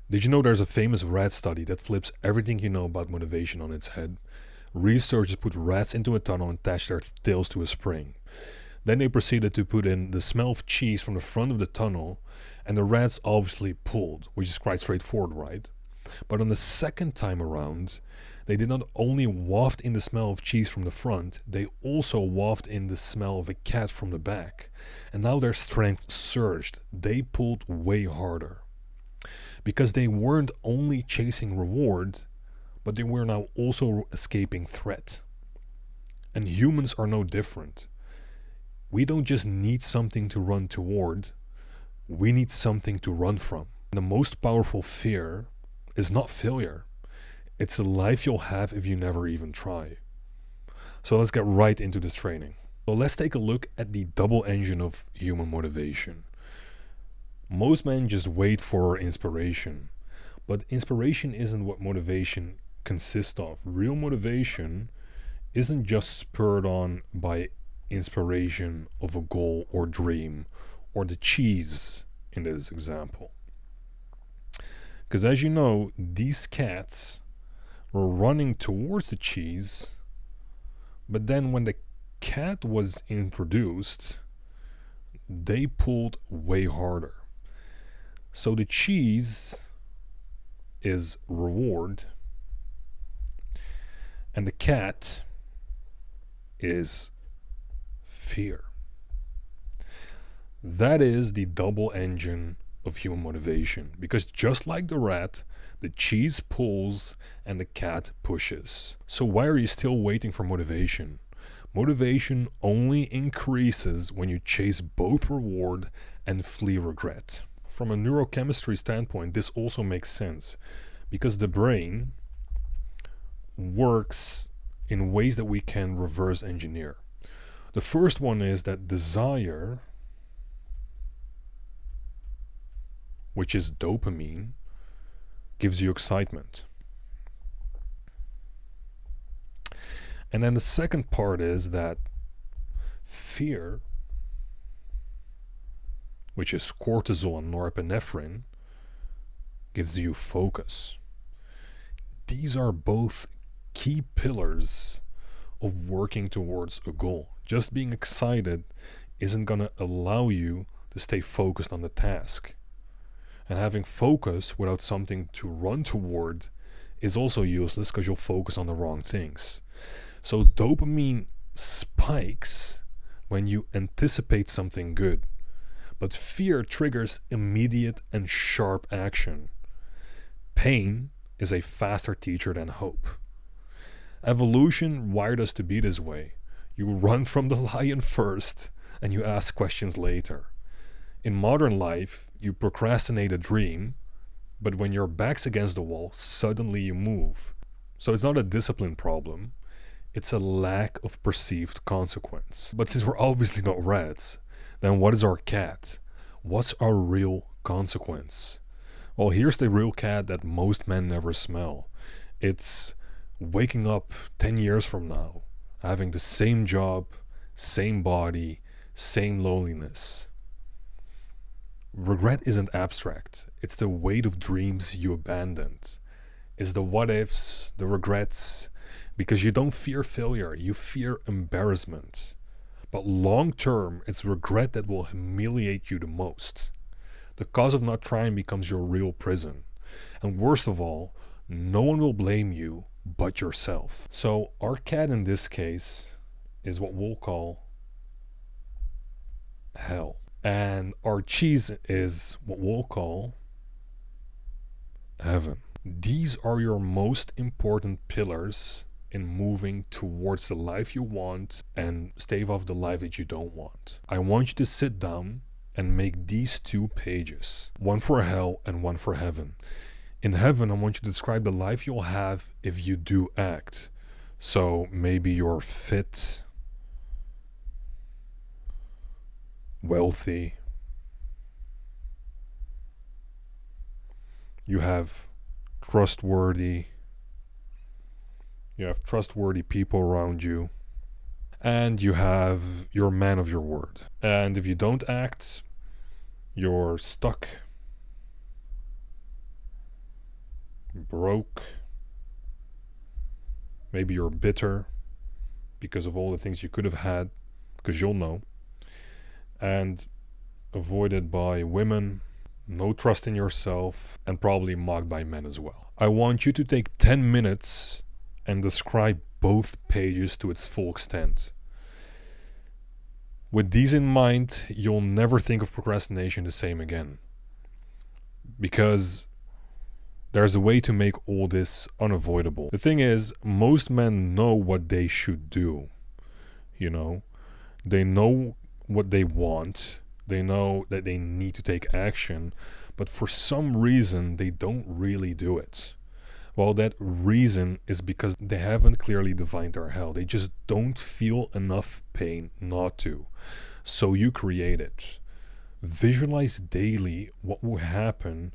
Did you know there's a famous rat study that flips everything you know about motivation on its head? Researchers put rats into a tunnel and attached their tails to a spring. Then they proceeded to put in the smell of cheese from the front of the tunnel, and the rats obviously pulled, which is quite straightforward, right? But on the second time around, they did not only waft in the smell of cheese from the front, they also wafted in the smell of a cat from the back. And now their strength surged. They pulled way harder. Because they weren't only chasing reward, but they were now also escaping threat. And humans are no different. We don't just need something to run toward, we need something to run from. The most powerful fear is not failure. It's the life you'll have if you never even try. So let's get right into this training. So let's take a look at the double engine of human motivation. Most men just wait for inspiration, but inspiration isn't what motivation consists of. Real motivation isn't just spurred on by inspiration of a goal or dream or the cheese in this example. Because as you know, these cats were running towards the cheese, but then when the cat was introduced, they pulled way harder. So the cheese is reward, and the cat is fear. That is the double engine of human motivation, because just like the rat, the cheese pulls and the cat pushes. So why are you still waiting for motivation? Motivation only increases when you chase both reward and flee regret. From a neurochemistry standpoint, this also makes sense, because the brain works in ways that we can reverse engineer. The first one is that desire, which is dopamine, gives you excitement. And then the second part is that fear, which is cortisol and norepinephrine, gives you focus. These are both key pillars of working towards a goal. Just being excited isn't going to allow you to stay focused on the task. And having focus without something to run toward is also useless, because you'll focus on the wrong things. So dopamine spikes when you anticipate something good, but fear triggers immediate and sharp action. Pain is a faster teacher than hope. Evolution wired us to be this way. You run from the lion first and you ask questions later. In modern life, you procrastinate a dream, but when your back's against the wall, suddenly you move. So it's not a discipline problem, it's a lack of perceived consequence. But since we're obviously not rats, then what is our cat? What's our real consequence? Well, here's the real cat that most men never smell. It's waking up 10 years from now, having the same job, same body, same loneliness. Regret isn't abstract. It's the weight of dreams you abandoned. It's the what ifs, the regrets, because you don't fear failure, you fear embarrassment. But long term, it's regret that will humiliate you the most. The cause of not trying becomes your real prison. And worst of all, no one will blame you but yourself. So our cat in this case is what we'll call hell. And our cheese is what we'll call heaven. These are your most important pillars in moving towards the life you want and stave off the life that you don't want. I want you to sit down and make these 2 pages, one for hell and one for heaven. In heaven, I want you to describe the life you'll have if you do act. So maybe you're fit, wealthy, you have trustworthy people around you, and you're a man of your word. And if you don't act, you're stuck. broke. Maybe you're bitter because of all the things you could have had, because you'll know. And avoided by women, no trust in yourself, and probably mocked by men as well. I want you to take 10 minutes and describe both pages to its full extent. With these in mind, you'll never think of procrastination the same again. Because there's a way to make all this unavoidable. The thing is, most men know what they should do. You know, they know what they want. They know that they need to take action, but for some reason they don't really do it. Well, that reason is because they haven't clearly defined their hell. They just don't feel enough pain not to. So you create it. Visualize daily what will happen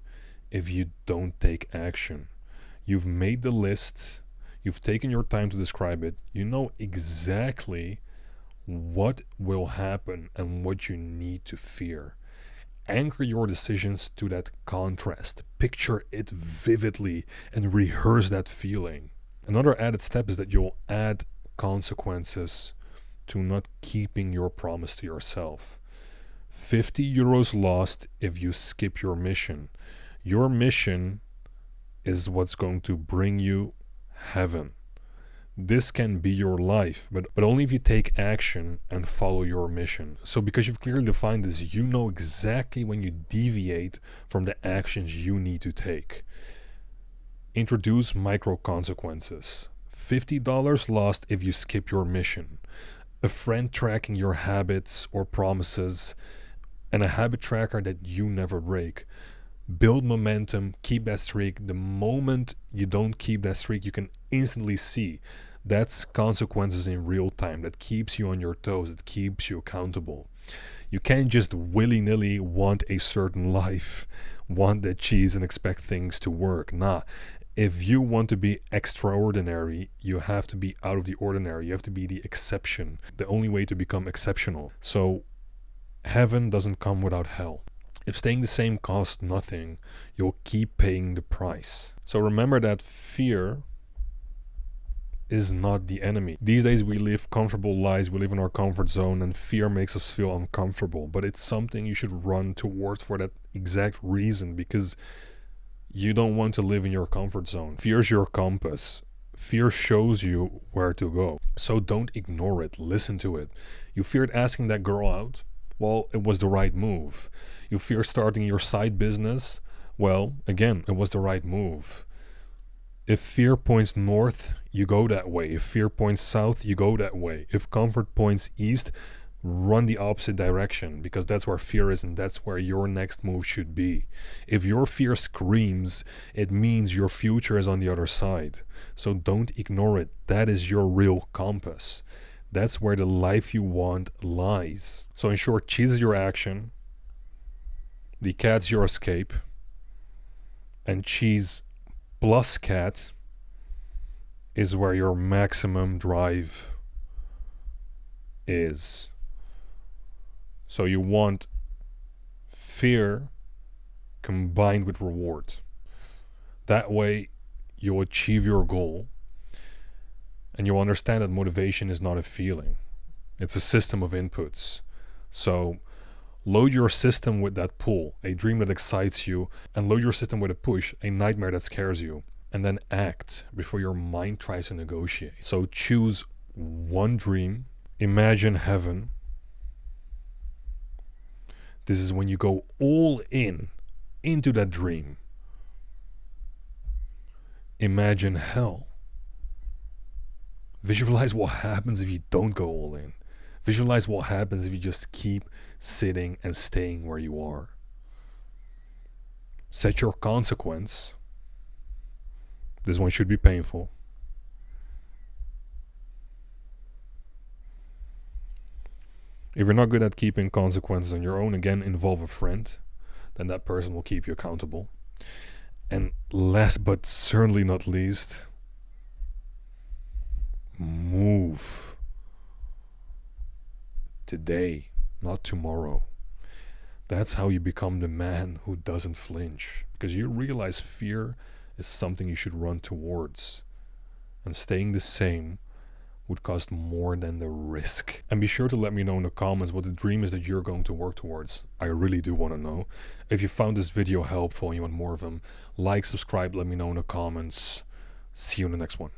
if you don't take action. You've made the list. You've taken your time to describe it. You know exactly what will happen and what you need to fear. Anchor your decisions to that contrast. Picture it vividly and rehearse that feeling. Another added step is that you'll add consequences to not keeping your promise to yourself. 50 euros lost if you skip your mission. Your mission is what's going to bring you heaven. This can be your life, but only if you take action and follow your mission. So because you've clearly defined this, you know exactly when you deviate from the actions you need to take. Introduce micro consequences. $50 lost if you skip your mission. A friend tracking your habits or promises, and a habit tracker that you never break. Build momentum, keep that streak. The moment you don't keep that streak, you can instantly see that's consequences in real time. That keeps you on your toes. It keeps you accountable. You can't just willy-nilly want a certain life, want that cheese and expect things to work. Nah. If you want to be extraordinary, you have to be out of the ordinary. You have to be the exception. The only way to become exceptional. So heaven doesn't come without hell. If staying the same costs nothing, you'll keep paying the price. So remember that fear is not the enemy. These days we live comfortable lives, we live in our comfort zone, and fear makes us feel uncomfortable. But it's something you should run towards for that exact reason, because you don't want to live in your comfort zone. Fear is your compass. Fear shows you where to go. So don't ignore it, listen to it. You feared asking that girl out? Well, it was the right move. You fear starting your side business? Well, again, it was the right move. If fear points north, you go that way. If fear points south, you go that way. If comfort points east, run the opposite direction, because that's where fear is and that's where your next move should be. If your fear screams, it means your future is on the other side. So don't ignore it. That is your real compass. That's where the life you want lies. So in short, cheese is your action, the cat's your escape, and cheese plus cat is where your maximum drive is. So you want fear combined with reward. That way you'll achieve your goal, and you'll understand that motivation is not a feeling. It's a system of inputs. So load your system with that pull, a dream that excites you, and load your system with a push, a nightmare that scares you. And then act before your mind tries to negotiate. So choose one dream, imagine heaven. This is when you go all in into that dream. Imagine hell. Visualize what happens if you don't go all in. Visualize what happens if you just keep sitting and staying where you are. Set your consequence. This one should be painful. If you're not good at keeping consequences on your own, again, involve a friend. Then that person will keep you accountable. And last but certainly not least, move. Today, not tomorrow. That's how you become the man who doesn't flinch. Because you realize fear is something you should run towards. And staying the same would cost more than the risk. And be sure to let me know in the comments what the dream is that you're going to work towards. I really do want to know. If you found this video helpful and you want more of them, like, subscribe, let me know in the comments. See you in the next one.